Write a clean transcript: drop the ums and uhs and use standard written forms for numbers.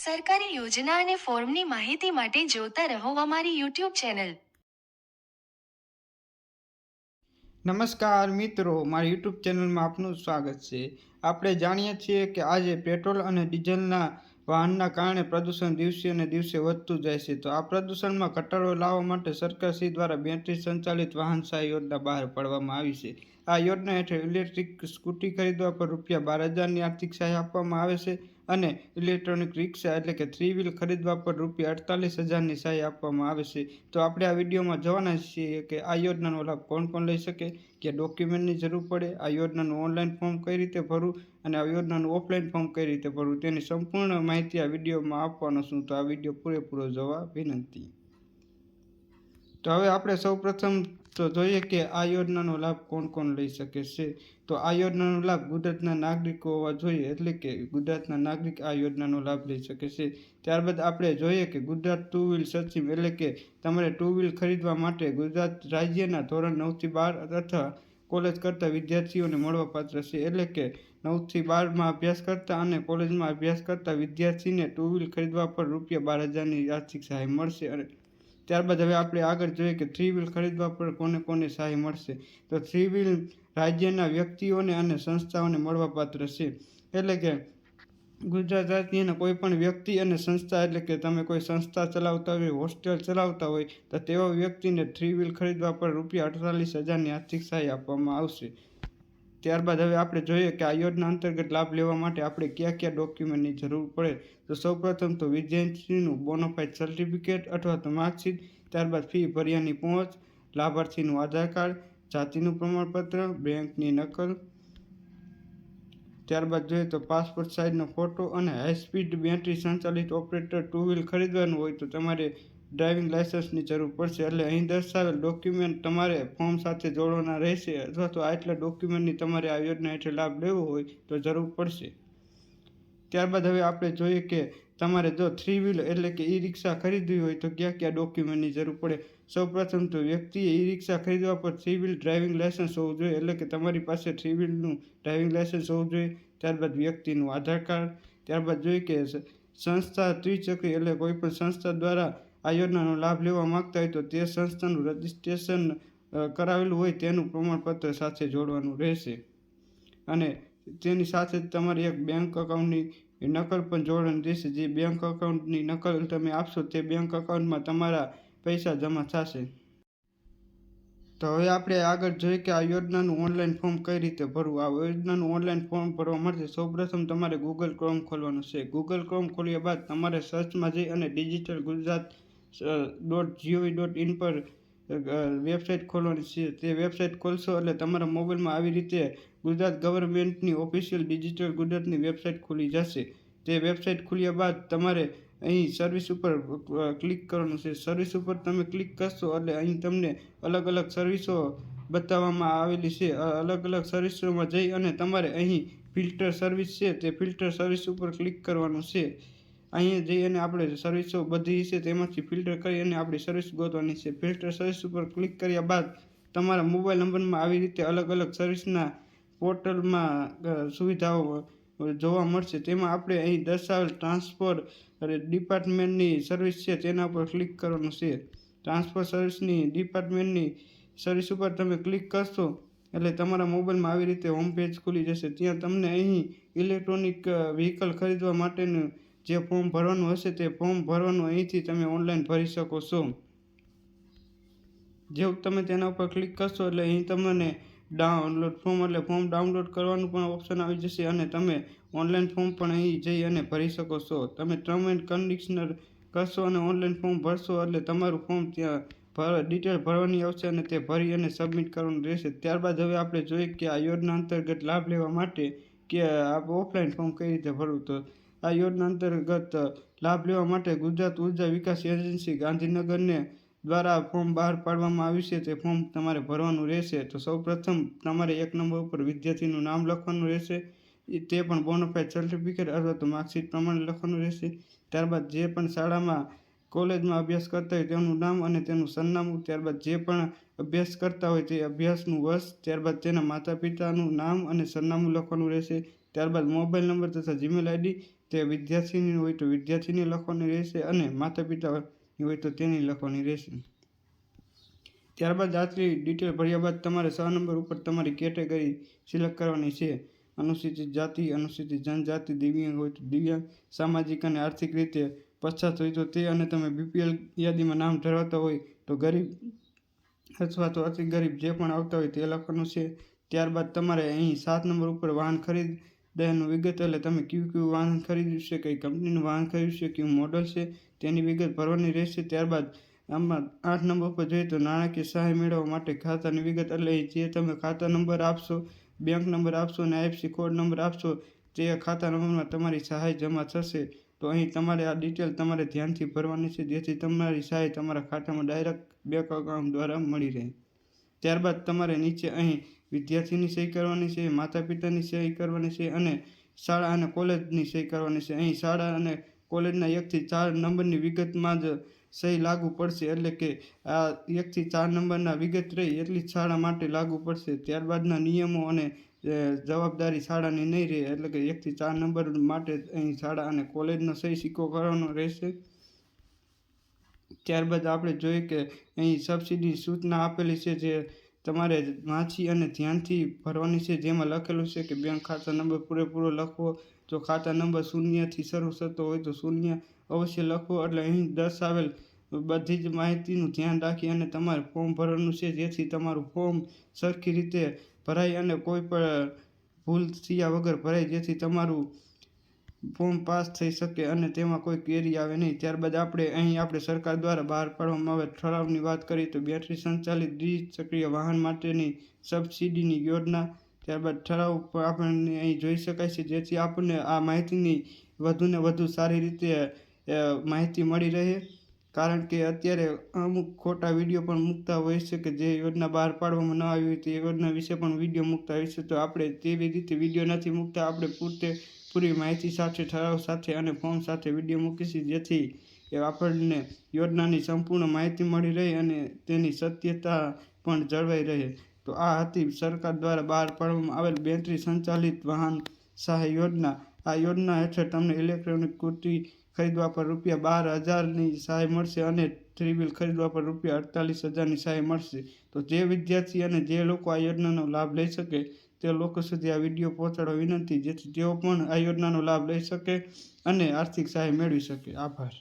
સરકારી યોજના અને ફોર્મની માહિતી માટે જોતા રહો અમારી યુટ્યુબ ચેનલ. નમસ્કાર મિત્રો, મારી યુટ્યુબ ચેનલમાં આપનું સ્વાગત છે. આપણે જાણીએ છીએ કે આજે પેટ્રોલ અને ડીઝલના વાહનના કારણે પ્રદૂષણ દિવસે ને દિવસે વધતું જાય છે. તો આ પ્રદૂષણમાં ઘટાડો લાવવા માટે સરકારશ્રી દ્વારા બેટરી સંચાલિત વાહન સહાય યોજના બહાર પાડવામાં આવી છે. આ યોજના હેઠળ ઇલેક્ટ્રિક સ્કૂટી ખરીદવા પર ₹12,000ની આર્થિક સહાય આપવામાં આવે છે અને ઇલેક્ટ્રોનિક રિક્ષા એટલે કે 3 વ્હીલ ખરીદવા પર ₹48,000ની સહાય આપવામાં આવે છે. તો આપણે આ વિડીયોમાં જોવાના છીએ કે આ યોજનાનો લાભ કોણ કોણ લઈ શકે, કે ડોક્યુમેન્ટની જરૂર પડે, આ યોજનાનું ઓનલાઈન ફોર્મ કઈ રીતે ભરવું અને આ યોજનાનું ઓફલાઈન ફોર્મ કઈ રીતે ભરવું તેની સંપૂર્ણ માહિતી આ વિડીયોમાં આપવાનો છું. તો આ વિડીયો પૂરેપૂરો જોવા વિનંતી. તો હવે આપણે સૌપ્રથમ તો જોઈએ કે આ યોજનાનો લાભ કોણ કોણ લઈ શકે છે. તો આ યોજનાનો લાભ ગુજરાતના નાગરિકો હોવા જોઈએ, એટલે કે ગુજરાતના નાગરિક આ યોજનાનો લાભ લઈ શકે છે. ત્યારબાદ આપણે જોઈએ કે ગુજરાત ટુ વ્હીલ સક્ષમ એટલે કે તમારે ટુ વ્હીલ ખરીદવા માટે ગુજરાત રાજ્યના ધોરણ 9 થી 12 અથવા કોલેજ કરતા વિદ્યાર્થીઓને મળવાપાત્ર છે. એટલે કે 9 થી 12માં અભ્યાસ કરતા અને કોલેજમાં અભ્યાસ કરતા વિદ્યાર્થીને ટુ વ્હીલ ખરીદવા પર ₹12,000ની આર્થિક સહાય મળશે. અને ત્યારબાદ હવે આપણે આગળ જોઈએ કે 3 વ્હીલ ખરીદવા પર કોને કોને સહાય મળશે. તો 3 વ્હીલ રાજ્યના વ્યક્તિઓને અને સંસ્થાઓને મળવાપાત્ર છે. એટલે કે ગુજરાત રાજ્યના કોઈ પણ વ્યક્તિ અને સંસ્થા, એટલે કે તમે કોઈ સંસ્થા ચલાવતા હોય, હોસ્ટેલ ચલાવતા હોય, તો તેવા વ્યક્તિને 3 વ્હીલ ખરીદવા પર ₹48,000ની આર્થિક સહાય આપવામાં આવશે. ત્યારબાદ હવે આપણે જોઈએ કે આ યોજના અંતર્ગત લાભ લેવા માટે આપણે કયા કયા ડોક્યુમેન્ટની જરૂર પડે. તો સૌપ્રથમ તો વિદ્યાર્થીનું બોનોફાઇડ સર્ટિફિકેટ અથવા તો માર્કશીટ, ત્યારબાદ ફી ભર્યાની પહોંચ, લાભાર્થીનું આધાર કાર્ડ, જાતિનું પ્રમાણપત્ર, બેંકની નકલ, ત્યારબાદ જોઈએ તો પાસપોર્ટ સાઇઝનો ફોટો અને હાઈ સ્પીડ બેટરી સંચાલિત ઓપરેટર ટુ વ્હીલ ખરીદવાનું હોય તો તમારે ડ્રાઇવિંગ લાયસન્સની જરૂર પડશે. એટલે અહીં દર્શાવેલ ડોક્યુમેન્ટ તમારે ફોર્મ સાથે જોડવાના રહેશે, અથવા તો આટલા ડોક્યુમેન્ટની તમારે આ યોજના હેઠળ લાભ લેવો હોય તો જરૂર પડશે. ત્યારબાદ હવે આપણે જોઈએ કે તમારે જો 3 વ્હીલ એટલે કે ઈ રિક્ષા ખરીદવી હોય તો કયા કયા ડોક્યુમેન્ટની જરૂર પડે. સૌપ્રથમ તો વ્યક્તિએ ઈ રિક્ષા ખરીદવા પર 3 વ્હીલ ડ્રાઇવિંગ લાયસન્સ હોવું જોઈએ, એટલે કે તમારી પાસે 3 વ્હીલનું ડ્રાઇવિંગ લાયસન્સ હોવું જોઈએ. ત્યારબાદ વ્યક્તિનું આધાર કાર્ડ, ત્યારબાદ જોઈએ કે સંસ્થા ત્રિચક્રી એટલે કોઈ પણ સંસ્થા દ્વારા આ યોજનાનો લાભ લેવા માંગતા હોય તો તે સંસ્થાનું રજિસ્ટ્રેશન કરાવેલું હોય તેનું પ્રમાણપત્ર સાથે જોડવાનું રહેશે. અને તેની સાથે જ તમારે એક બેંક એકાઉન્ટની નકલ પણ જોડવાની રહેશે. જે બેંક એકાઉન્ટની નકલ તમે આપશો તે બેંક એકાઉન્ટમાં તમારા પૈસા જમા થશે. તો હવે આપણે આગળ જોઈએ કે આ યોજનાનું ઓનલાઈન ફોર્મ કઈ રીતે ભરવું. આ યોજનાનું ઓનલાઈન ફોર્મ ભરવા માટે સૌપ્રથમ તમારે ગૂગલ ક્રોમ ખોલવાનું છે. ગૂગલ ક્રોમ ખોલ્યા બાદ તમારે સર્ચમાં જઈ અને ડિજિટલ ગુજરાત .gov.in પર વેબસાઇટ ખોલવાની છે. તે વેબસાઇટ ખોલશો એટલે તમારા મોબાઈલમાં આવી રીતે ગુજરાત ગવર્મેન્ટની ઓફિશિયલ ડિજિટલ ગુજરાતની વેબસાઇટ ખુલી જશે. તે વેબસાઇટ ખુલ્યા બાદ તમારે અહીં સર્વિસ ઉપર ક્લિક કરવાનું છે. સર્વિસ ઉપર તમે ક્લિક કરશો એટલે અહીં તમને અલગ અલગ સર્વિસો બતાવવામાં આવેલી છે. અલગ અલગ સર્વિસોમાં જઈ અને તમારે અહીં ફિલ્ટર સર્વિસ છે તે ફિલ્ટર સર્વિસ ઉપર ક્લિક કરવાનું છે. અહીંયા જઈ અને આપણે સર્વિસો બધી છે તેમાંથી ફિલ્ટર કરી અને આપણી સર્વિસ ગોતવાની છે. ફિલ્ટર સર્વિસ ઉપર ક્લિક કર્યા બાદ તમારા મોબાઈલ નંબરમાં આવી રીતે અલગ અલગ સર્વિસના પોર્ટલમાં સુવિધાઓ જોવા મળશે. તેમાં આપણે અહીં દર્શાવેલ ટ્રાન્સપોર્ટ ડિપાર્ટમેન્ટની સર્વિસ છે તેના પર ક્લિક કરવાનું છે. ટ્રાન્સપોર્ટ સર્વિસની ડિપાર્ટમેન્ટની સર્વિસ ઉપર તમે ક્લિક કરશો એટલે તમારા મોબાઈલમાં આવી રીતે હોમ પેજ ખુલી જશે. ત્યાં તમને અહીં ઇલેક્ટ્રોનિક વ્હીકલ ખરીદવા માટેનું જે ફોર્મ ભરવાનું હશે તે ફોર્મ ભરવાનું અહીંથી તમે ઓનલાઈન ભરી શકો છો. જેવું તમે તેના ઉપર ક્લિક કરશો એટલે અહીં તમને ડાઉનલોડ ફોર્મ એટલે ફોર્મ ડાઉનલોડ કરવાનું પણ ઓપ્શન આવી જશે અને તમે ઓનલાઈન ફોર્મ પણ અહીં જઈ અને ભરી શકો છો. તમે ટર્મ એન્ડ કન્ડિશનર કરશો અને ઓનલાઈન ફોર્મ ભરશો એટલે તમારું ફોર્મ ત્યાં ડિટેલ ભરવાની આવશે અને તે ભરી અને સબમિટ કરવાનું રહેશે. ત્યારબાદ હવે આપણે જોઈએ કે આ યોજના અંતર્ગત લાભ લેવા માટે કે આ ઓફલાઈન ફોર્મ કઈ રીતે ભરવું. તો આ યોજના અંતર્ગત લાભ લેવા માટે ગુજરાત ઉર્જા વિકાસ એજન્સી ગાંધીનગરને દ્વારા ફોર્મ બહાર પાડવામાં આવ્યું છે. તે ફોર્મ તમારે ભરવાનું રહેશે. તો સૌપ્રથમ તમારે 1 નંબર ઉપર વિદ્યાર્થીનું નામ લખવાનું રહેશે, તે પણ બોનોફાઇડ સર્ટિફિકેટ અથવા તો માર્કશીટ પ્રમાણે લખવાનું રહેશે. ત્યારબાદ જે પણ શાળામાં કોલેજમાં અભ્યાસ કરતા હોય તેનું નામ અને તેનું સરનામું, ત્યારબાદ જે પણ અભ્યાસ કરતા હોય તે અભ્યાસનું વર્ષ, ત્યારબાદ તેના માતા પિતાનું નામ અને સરનામું લખવાનું રહેશે. ત્યારબાદ મોબાઈલ નંબર તથા જીમેલ આઈડી, તે વિદ્યાર્થીની હોય તો વિદ્યાર્થીની લખવાની રહેશે અને માતા પિતાની હોય તો તેની લખવાની રહેશે. ત્યારબાદ આટલી ડિટેલ ભર્યા બાદ તમારે 6 નંબર ઉપર તમારી કેટેગરી સિલેક્ટ કરવાની છે. અનુસૂચિત જાતિ, અનુસૂચિત જનજાતિ, દિવ્યાંગ હોય તો દિવ્યાંગ, સામાજિક અને આર્થિક રીતે પછાત હોય તો તે, અને તમે BPL યાદીમાં નામ ધરાવતા હોય તો ગરીબ અથવા તો અતિ ગરીબ જે પણ આવતા હોય તે લખવાનું છે. ત્યારબાદ તમારે અહીં 7 નંબર ઉપર વાહન ખરીદનું વિગત, એટલે તમે કયું વાહન ખરીદ્યું છે, કઈ કંપનીનું વાહન ખરીદ્યું છે, કયું મોડલ છે તેની વિગત ભરવાની રહેશે. ત્યારબાદ આમાં 8 નંબર ઉપર જોઈએ તો નાણાકીય સહાય મેળવવા માટે ખાતાની વિગત, એટલે જે તમે ખાતા નંબર આપશો, બેંક નંબર આપશો અને IFSC કોડ નંબર આપશો તે ખાતા નંબરમાં તમારી સહાય જમા થશે. તો અહીં તમારે આ ડિટેલ તમારે ધ્યાનથી ભરવાની છે, જેથી તમારી સહાય તમારા ખાતામાં ડાયરેક્ટ બેંક અકાઉન્ટ દ્વારા મળી રહે. ત્યારબાદ તમારે નીચે અહીં વિદ્યાર્થીની સહી કરવાની છે, માતા પિતાની સહી કરવાની છે અને શાળા અને કોલેજની સહી કરવાની છે. અહીં શાળા અને કોલેજના 1 થી 4 નંબરની વિગતમાં જ સહી લાગુ પડશે, એટલે કે આ 1 થી 4 નંબરના વિગત રહી એટલી જ શાળા માટે લાગુ પડશે. ત્યારબાદના નિયમો અને જવાબદારી શાળાની નહીં રહે, એટલે કે 1 થી 4 નંબર માટે અહીં શાળા અને કોલેજનો સહી સિક્કો કરવાનો રહેશે. ત્યારબાદ આપણે જોઈએ કે અહીં સબસિડી સૂચના આપેલી છે, જે તમારે વાંચી અને ધ્યાનથી ભરવાની છે, જેમાં લખેલું છે કે બેંક ખાતા નંબર પૂરેપૂરો લખવો, તો ખાતા નંબર 0 થી શરૂ થતો હોય તો 0 અવશ્ય લખવો. એટલે અહીં દર્શાવેલ બધી જ માહિતીનું ધ્યાન રાખી અને તમારે ફોર્મ ભરવાનું છે, જેથી તમારું ફોર્મ સરખી રીતે ભરાય અને કોઈ પણ ભૂલ થયા વગર ભરાય, જેથી તમારું ફોર્મ પાસ થઈ શકે અને તેમાં કોઈ ક્વેરી આવે નહીં. ત્યારબાદ આપણે સરકાર દ્વારા બહાર પાડવામાં આવેલ ઠરાવની વાત કરીએ તો બેટરી સંચાલિત દ્વિચક્રીય વાહન માટેની સબસિડીની યોજના. ત્યારબાદ ઠરાવ આપણને અહીં જોઈ શકાય છે, જેથી આપણને આ માહિતીની વધુને વધુ સારી રીતે માહિતી મળી રહે. કારણ કે અત્યારે અમુક ખોટા વિડીયો પણ મૂકતા હોય છે કે જે યોજના બહાર પાડવામાં ન આવી હોય તે યોજના વિશે પણ વિડીયો મૂકતા હોય છે. તો આપણે તેવી રીતે વિડીયો નથી મૂકતા, આપણે પૂરી માહિતી સાથે, ઠરાવ સાથે અને ફોર્મ સાથે વિડીયો મૂકીશું, જેથી આપણને યોજનાની સંપૂર્ણ માહિતી મળી રહે અને તેની સત્યતા પણ જળવાઈ રહે. તો આ હતી સરકાર દ્વારા બહાર પાડવામાં આવેલ બેટરી સંચાલિત વાહન સહાય યોજના. આ યોજના હેઠળ તમને ઇલેક્ટ્રોનિક સ્કૂટી ખરીદવા પર ₹12,000ની સહાય મળશે અને 3 વ્હીલ ખરીદવા પર ₹48,000ની સહાય મળશે. તો જે વિદ્યાર્થી અને જે લોકો આ યોજનાનો લાભ લઈ શકે તે લોકો સુધી આ વિડીયો પહોંચાડવા વિનંતી, જેથી તેઓ પણ આ યોજનાનો લાભ લઈ શકે અને આર્થિક સહાય મેળવી શકે. આભાર.